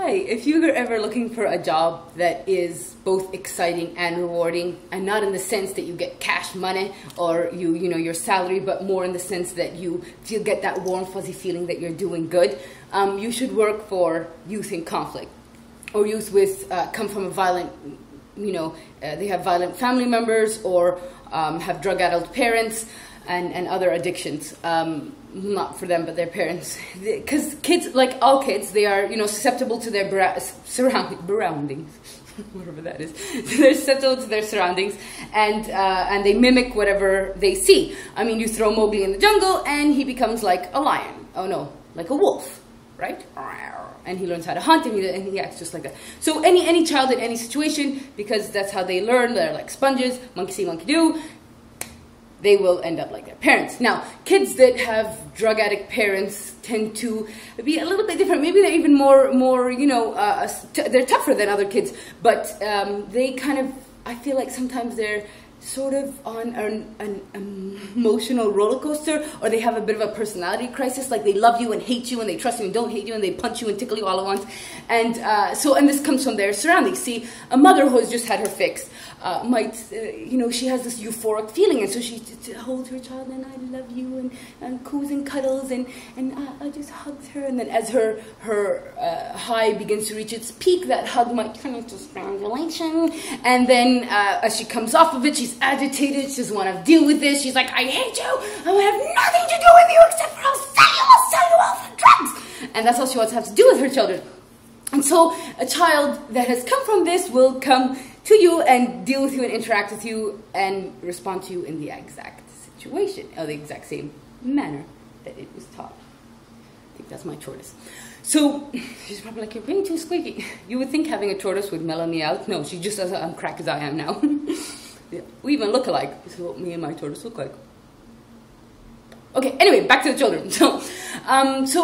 Hi, if you're ever looking for a job that is both exciting and rewarding, and not in the sense that you get cash money or you know your salary, but more in the sense that you get that warm fuzzy feeling that you're doing good, you should work for youth in conflict or youth with come from a violent, they have violent family members or have drug-addled parents and other addictions. Not for them, but their parents. Because kids, like all kids, they are, susceptible to their surroundings, whatever that is. They're susceptible to their surroundings, and they mimic whatever they see. I mean, you throw Mowgli in the jungle, and he becomes like a lion. Oh no, like a wolf, right? And he learns how to hunt, and he acts just like that. So any child in any situation, because that's how they learn. They're like sponges, monkey see, monkey do. They will end up like their parents. Now, kids that have drug addict parents tend to be a little bit different. Maybe they're even more they're tougher than other kids. But they kind of, I feel like sometimes they're sort of on an emotional roller coaster, or they have a bit of a personality crisis. Like they love you and hate you, and they trust you and don't hate you, and they punch you and tickle you all at once. And and this comes from their surroundings. See, a mother who has just had her fix might, she has this euphoric feeling, and so she holds her child and I love you and coos and cuddles and I just hugs her, and then as her high begins to reach its peak, that hug might turn into strangulation, and then as she comes off of it, she's agitated, she doesn't want to deal with this, she's like, I hate you, I want to have nothing to do with you except for I'll sell you all for drugs, and that's all she wants to have to do with her children. And so a child that has come from this will come to you and deal with you and interact with you and respond to you in the exact situation, or the exact same manner that it was taught. I think that's my tortoise. So she's probably like, you're being too squeaky. You would think having a tortoise would mellow me out. No, she just doesn't on crack as I am now. Yeah, we even look alike. This is what me and my tortoise look like. Okay, anyway, back to the children. So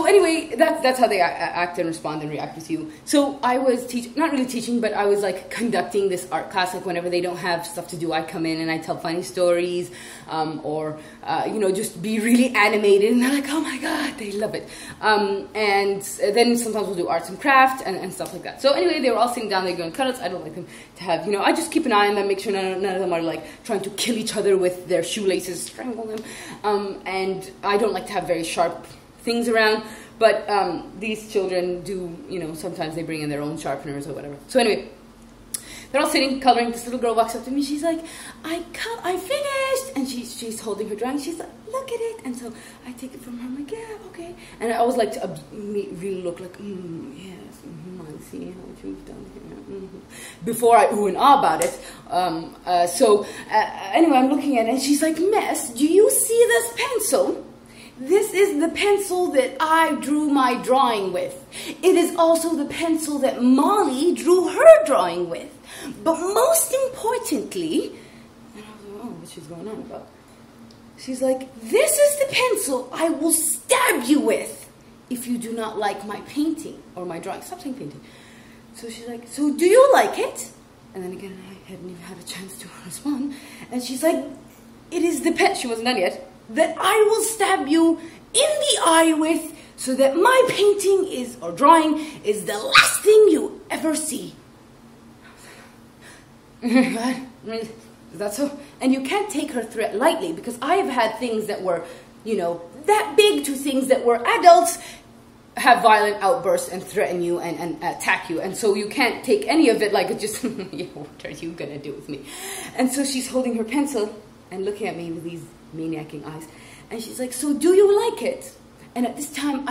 anyway, that's how they act and respond and react with you. So I was not really teaching, but I was like conducting this art class. Like whenever they don't have stuff to do, I come in and I tell funny stories, or just be really animated, and they're like, oh my god, they love it. And then sometimes we'll do arts and craft and stuff like that. So anyway, they were all sitting down, they're doing cutouts. I don't like them to have, I just keep an eye on them, make sure none of them are like trying to kill each other with their shoelaces, strangle them, and I don't like to have very sharp things around, but these children do, sometimes they bring in their own sharpeners or whatever. So anyway, they're all sitting, coloring. This little girl walks up to me, she's like, I finished, and she's holding her drawing, she's like, look at it, and so I take it from her, I'm like, yeah, okay, and I always like to really look like, yes, I see what you've done here, before I ooh and ah about it. Anyway, I'm looking at it, and she's like, Miss, do you see this pencil? This is the pencil that I drew my drawing with. It is also the pencil that Molly drew her drawing with. But most importantly, and I was like, oh, what she's going on about? She's like, this is the pencil I will stab you with if you do not like my painting or my drawing. Stop saying painting. So she's like, so do you like it? And then again, I hadn't even had a chance to respond. And she's like, it is the pen, she wasn't done yet, that I will stab you in the eye with, so that my painting is, or drawing, is the last thing you ever see. Is that so? And you can't take her threat lightly, because I have had things that were, that big, to things that were adults have violent outbursts and threaten you and attack you. And so you can't take any of it like it just, what are you going to do with me? And so she's holding her pencil and looking at me with these maniacing eyes, and she's like, so do you like it? And at this time,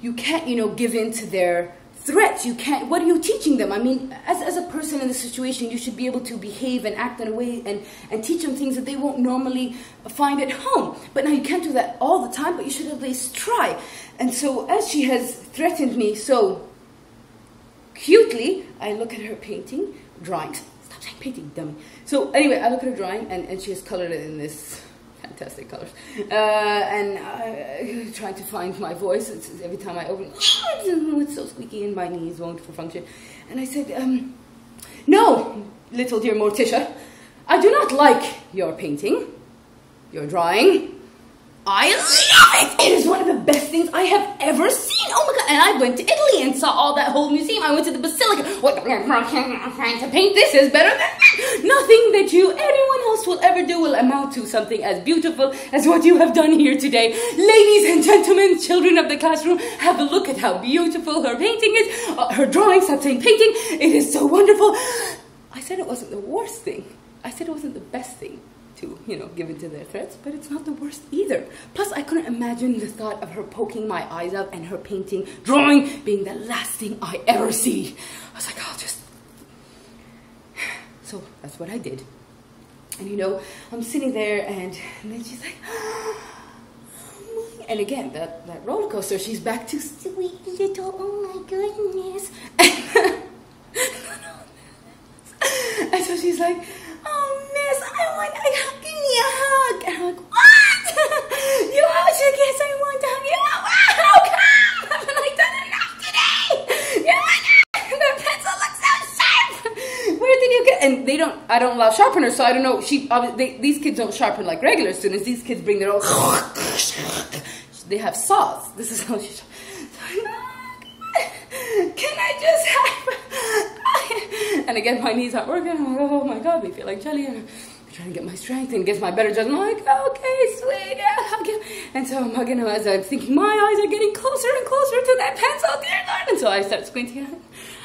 you can't give in to their threats. You can't, what are you teaching them? I mean, as a person in this situation, you should be able to behave and act in a way and teach them things that they won't normally find at home. But now you can't do that all the time, but you should at least try. And so as she has threatened me so cutely, I look at her painting, drawings. Stop saying painting, dummy. So anyway, I look at her drawing, and she has colored it in this fantastic colors. And trying to find my voice. Every time I open, it's so squeaky and my knees won't function. And I said, no, little dear Morticia, I do not like your painting, your drawing. I love it. It is one of the best things I have ever seen. Oh my God. And I went to Italy and saw all that whole museum. I went to the Basilica. What to paint this is better than that. Nothing that anyone else will ever do will amount to something as beautiful as what you have done here today. Ladies and gentlemen, children of the classroom, have a look at how beautiful her painting is. Her drawing, stop saying painting. It is so wonderful. I said it wasn't the worst thing. I said it wasn't the best thing to, give into their threats, but it's not the worst either. Plus, I couldn't imagine the thought of her poking my eyes out and her painting, drawing, being the last thing I ever see. I was like, I'll just... So, that's what I did. And I'm sitting there, and then she's like... And again, that roller coaster, she's back to sweet little, oh my goodness. And so she's like, oh, miss, give me a hug. And I'm like, what? You always say, yes, I want to hug you. How come? I haven't done enough today. The pencil looks so sharp. Where did you get? And I don't allow sharpeners, so I don't know. These kids don't sharpen like regular students. These kids bring their own. They have saws. This is how she. Can I just have? And again, my knees aren't working. I'm like, oh my God, they feel like jelly. And I'm trying to get my strength and get my better judgment. I'm like, okay, sweet, yeah, hug him. And so I'm hugging him as I'm thinking, my eyes are getting closer and closer to that pencil, dear Lord. And so I start squinting.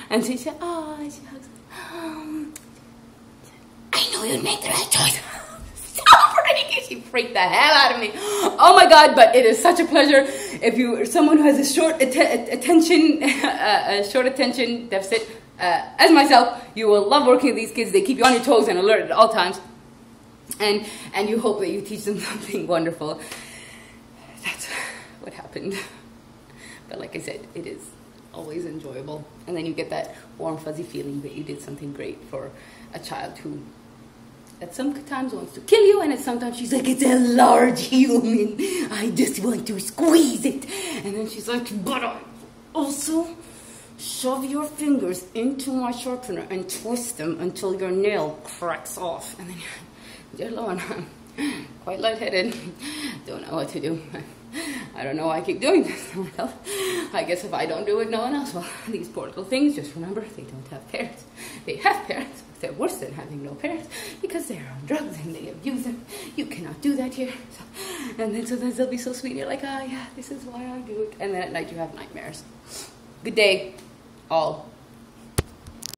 And she said, oh, and she hugs me. I know you'd make the right choice. So pretty. She freaked the hell out of me. Oh my God, but it is such a pleasure. If you're someone who has a short attention deficit, as myself, you will love working with these kids. They keep you on your toes and alert at all times. And you hope that you teach them something wonderful. That's what happened. But like I said, it is always enjoyable. And then you get that warm, fuzzy feeling that you did something great for a child who at sometimes wants to kill you, and at sometimes she's like, it's a large human. I just want to squeeze it. And then she's like, but I also shove your fingers into my sharpener and twist them until your nail cracks off. And then you're, dear Lord, I'm quite lightheaded. Don't know what to do. I don't know why I keep doing this. Well, I guess if I don't do it, no one else will. These poor little things, just remember, they don't have parents. They have parents, but they're worse than having no parents because they're on drugs and they abuse them. You cannot do that here. And then sometimes they'll be so sweet. You're like, yeah, this is why I do it. And then at night you have nightmares. Good day, all.